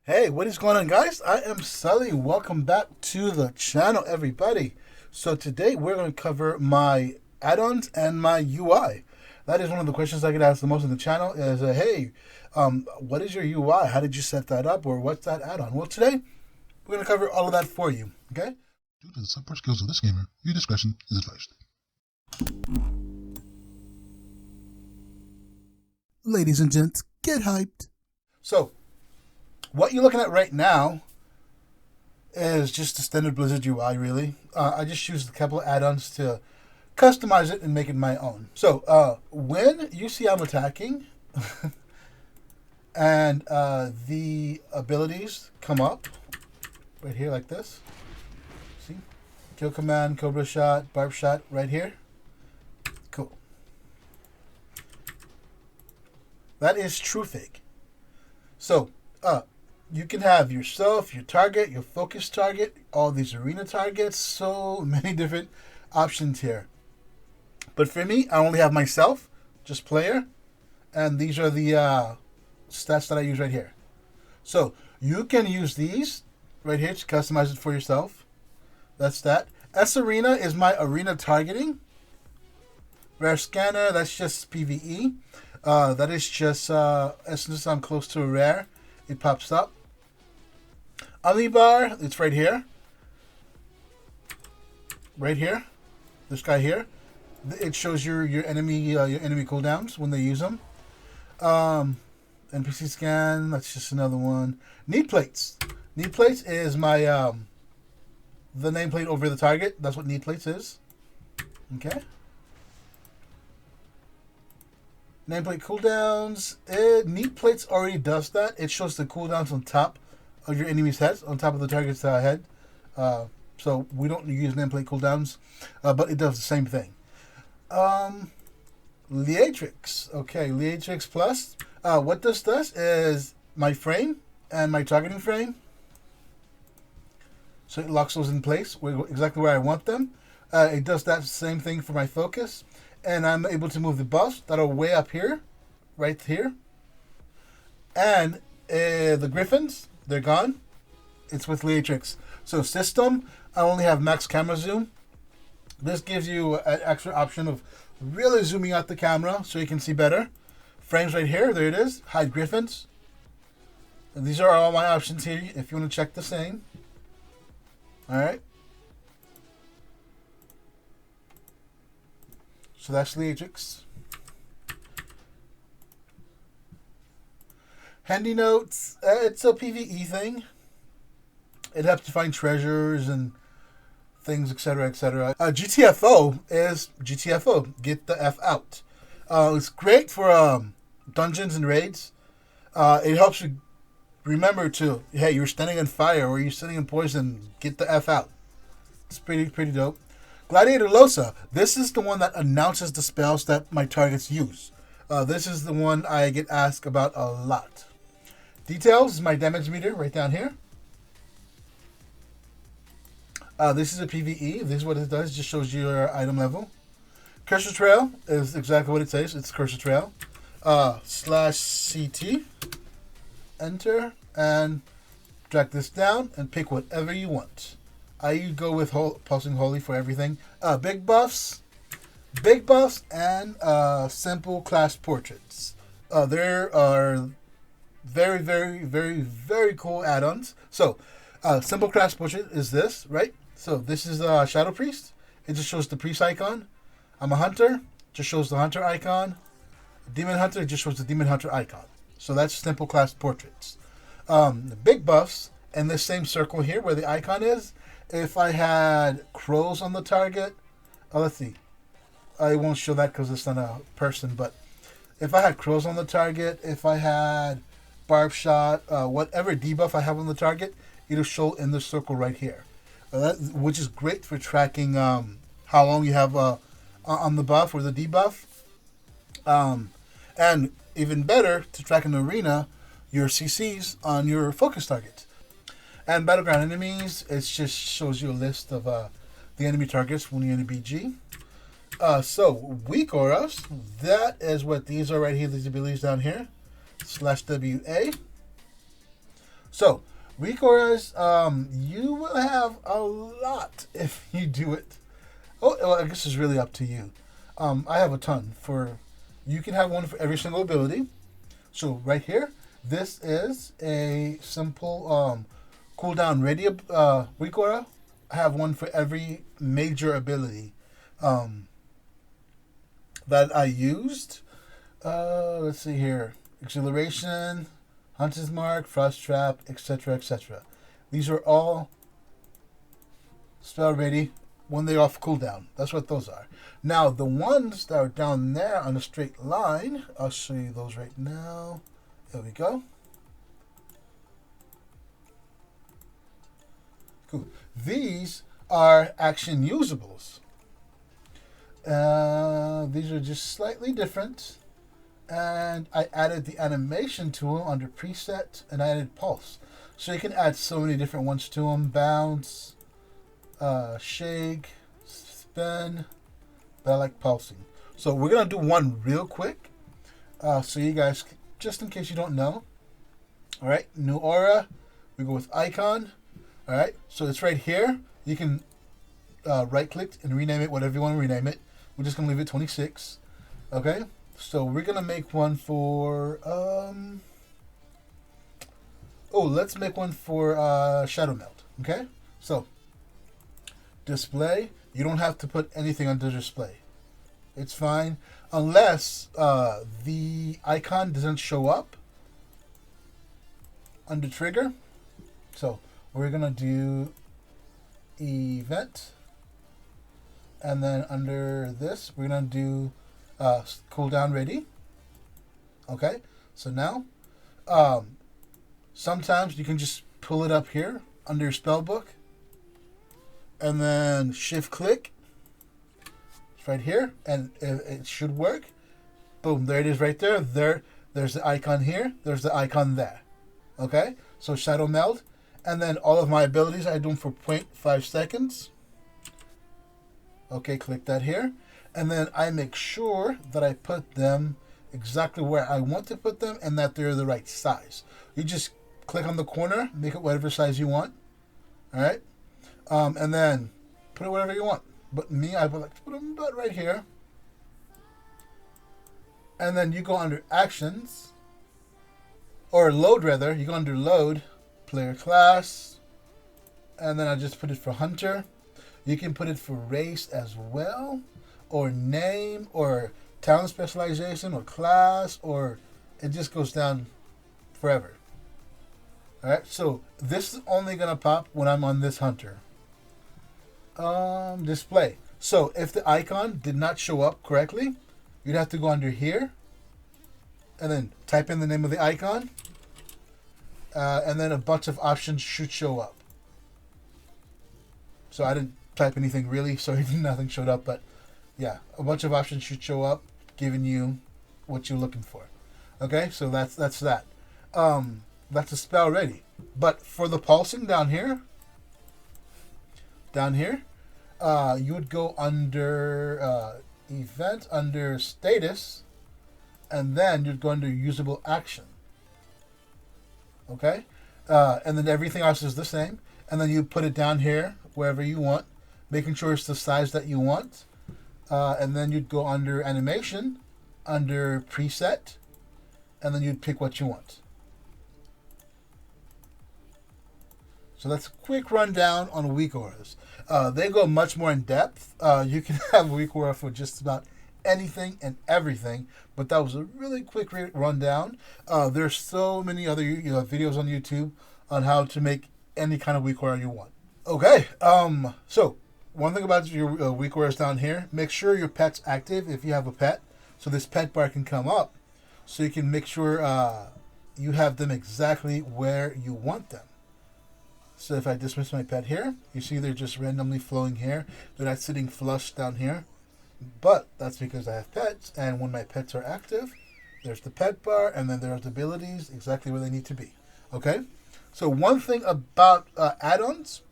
Hey, what is going on, guys? I am Sully. Welcome back to the channel, everybody. So today we're going to cover my add-ons and my UI. That is one of the questions I get asked the most on the channel is, hey, what is your UI? How did you set that up? Or what's that add-on? Well, today we're going to cover all of that for you, okay? Due to the subpar skills of this gamer, your discretion is advised. Ladies and gents, get hyped. So, what you're looking at right now is just the standard Blizzard UI, really. I just used a couple of add-ons to customize it and make it my own. So, when you see I'm attacking and the abilities come up right here like this, see? Kill command, cobra shot, barb shot right here. Cool. That is true fake. So, you can have yourself, your target, your focus target, all these arena targets, so many different options here. But for me, I only have myself, just player, and these are the stats that I use right here. So you can use these right here to customize it for yourself. That's that. S Arena is my arena targeting. Rare Scanner, that's just PvE. That is just, as soon as I'm close to a rare, it pops up. Bar, it's right here. Right here. This guy here. It shows your enemy cooldowns when they use them. NPC scan, that's just another one. Need plates. Need plates is my the nameplate over the target. That's what need plates is. Okay. Nameplate cooldowns. Need plates already does that. It shows the cooldowns on top of your enemy's heads, on top of the target's head. So we don't use nameplate cooldowns, but it does the same thing. Liatrix. Okay, Liatrix Plus. What this does is my frame and my targeting frame. So it locks those in place exactly where I want them. It does that same thing for my focus. And I'm able to move the buffs that are way up here, right here. And the Griffins, they're gone. It's with Liatrix. So system, I only have max camera zoom. This gives you an extra option of really zooming out the camera so you can see better. Frames right here, there it is. Hide Griffins. And these are all my options here if you want to check the same. Alright. So that's Liatrix. Handy notes. It's a PvE thing. It helps to find treasures and things, etc., etc. GTFO is GTFO. Get the F out. It's great for dungeons and raids. It helps you remember to, hey, you're standing in fire or you're standing in poison. Get the F out. It's pretty dope. Gladiator Losa. This is the one that announces the spells that my targets use. This is the one I get asked about a lot. Details is my damage meter right down here. This is a PvE. This is what it does. It just shows you your item level. Cursor Trail is exactly what it says. It's Cursor Trail. /CT. Enter. And drag this down and pick whatever you want. I go with Pulsing Holy for everything. Big buffs, and simple class portraits. There are very, very, very, very cool add-ons. So, simple class portrait is this, right? So this is Shadow Priest. It just shows the priest icon. I'm a hunter. Just shows the hunter icon. Demon Hunter just shows the demon hunter icon. So that's simple class portraits. The big buffs in this same circle here where the icon is. If I had crows on the target, let's see. I won't show that because it's not a person, but if I had crows on the target, if I had barb shot, whatever debuff I have on the target, it'll show in the circle right here. Which is great for tracking how long you have on the buff or the debuff. And even better, to track in the arena, your CCs on your focus targets. And Battleground Enemies, it just shows you a list of the enemy targets when you're in a BG. So, weak auras, that is what these are right here, these abilities down here. /WA. So, weak auras, you will have a lot if you do it. Oh, well, I guess it's really up to you. I have a ton for. You can have one for every single ability. So right here, this is a simple cooldown ready weak aura. I have one for every major ability that I used. Let's see here: exhilaration, hunter's mark, frost trap, etc., etc. These are all spell ready when they're off cooldown. That's what those are. Now, the ones that are down there on a straight line, I'll show you those right now. There we go. Cool. These are action usables. These are just slightly different. And I added the animation to them under preset, and I added pulse. So you can add so many different ones to them. Bounce, shake, spin, but I like pulsing. So we're going to do one real quick. So you guys, just in case you don't know. All right, new aura. We go with icon. All right, so it's right here. You can right click and rename it whatever you want to rename it. We're just going to leave it 26. Okay, so we're going to make one for, let's make one for Shadow Melt. Okay, so display. You don't have to put anything under display. It's fine unless the icon doesn't show up under trigger. So we're gonna do event, and then under this we're gonna do cooldown ready. Okay, so now sometimes you can just pull it up here under your spell book, and then shift click. It's right here, and it should work. Boom, there it is right there. There's the icon here. There's the icon there. Okay, so Shadow Meld, and then all of my abilities I do them for 0.5 seconds. Okay, click that here, and then I make sure that I put them exactly where I want to put them and that they're the right size. You just click on the corner, make it whatever size you want. All right, and then put it whatever you want. But me, I would like to put them about right here. And then you go under actions, or load rather. You go under load, player class, and then I just put it for hunter. You can put it for race as well, or name, or talent specialization, or class, or it just goes down forever. All right, so this is only gonna pop when I'm on this hunter. Display. So if the icon did not show up correctly, you'd have to go under here and then type in the name of the icon, and then a bunch of options should show up. So I didn't type anything really, so nothing showed up, but yeah, a bunch of options should show up giving you what you're looking for. Okay, so that's that. That's a spell ready. But for the pulsing down here, you would go under event, under status, and then you'd go under usable action. Okay, and then everything else is the same, and then you put it down here wherever you want, making sure it's the size that you want, and then you'd go under animation, under preset, and then you'd pick what you want. So that's a quick rundown on weak auras. They go much more in depth. You can have weak aura for just about anything and everything, but that was a really quick rundown. There's so many other videos on YouTube on how to make any kind of weak aura you want. Okay, so one thing about your weak auras down here, make sure your pet's active if you have a pet, so this pet bar can come up, so you can make sure you have them exactly where you want them. So if I dismiss my pet here, you see they're just randomly flowing here. They're not sitting flush down here. But that's because I have pets, and when my pets are active, there's the pet bar, and then there's the abilities exactly where they need to be. Okay? So one thing about add-ons,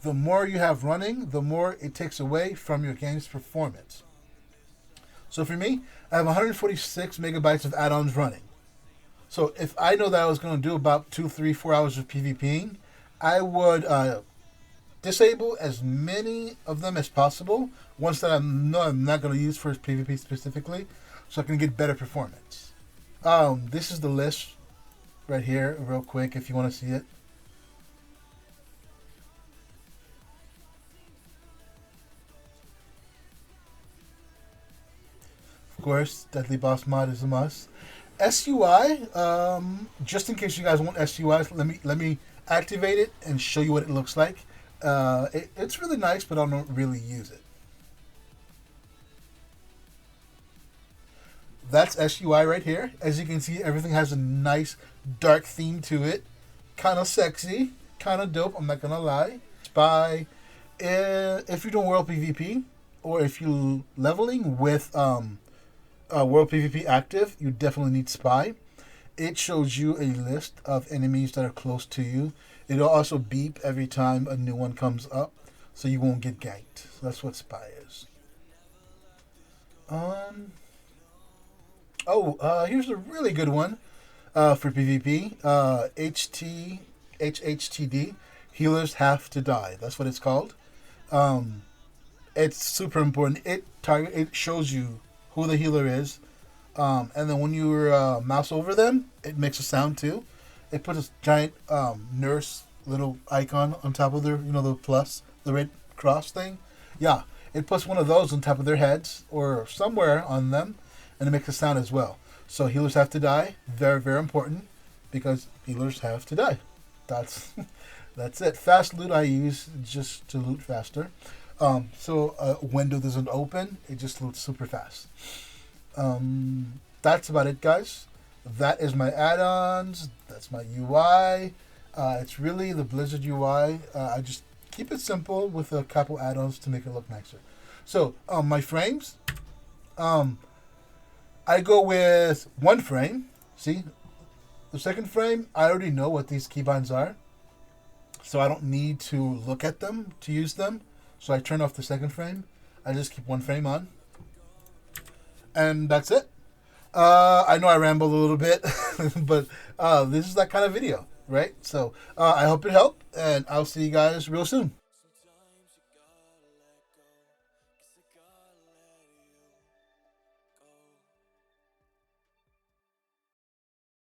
the more you have running, the more it takes away from your game's performance. So for me, I have 146 megabytes of add-ons running. So if I know that I was going to do about 2, 3, 4 hours of PvPing, I would disable as many of them as possible. Ones that I know I'm not going to use for PvP specifically, so I can get better performance. This is the list right here, real quick, if you want to see it. Of course, Deadly Boss mod is a must. SUI, just in case you guys want SUIs, let me activate it and show you what it looks like. It's really nice, but I don't really use it. That's SUI right here. As you can see, everything has a nice dark theme to it. Kind of sexy, kind of dope, I'm not gonna lie. Spy, if you're doing World PvP, or if you're leveling with World PvP active, you definitely need Spy. It shows you a list of enemies that are close to you. It'll also beep every time a new one comes up, so you won't get ganked. So that's what Spy is. Here's a really good one for PvP. HHTD, Healers Have to Die. That's what it's called. It's super important. It shows you who the healer is, and then when you mouse over them, it makes a sound too. It puts a giant nurse little icon on top of their, the plus, the red cross thing. Yeah, it puts one of those on top of their heads or somewhere on them, and it makes a sound as well. So healers have to die. Very, very important, because healers have to die. That's that's it. Fast loot I use just to loot faster. So a window doesn't open, it just loots super fast. That's about it, guys. That is my add-ons. That's my UI. It's really the Blizzard UI. I just keep it simple with a couple add-ons to make it look nicer. So my frames, I go with one frame. See, the second frame, I already know what these keybinds are, so I don't need to look at them to use them. So I turn off the second frame. I just keep one frame on. And that's it. I know I rambled a little bit, but this is that kind of video, right? So I hope it helped, and I'll see you guys real soon.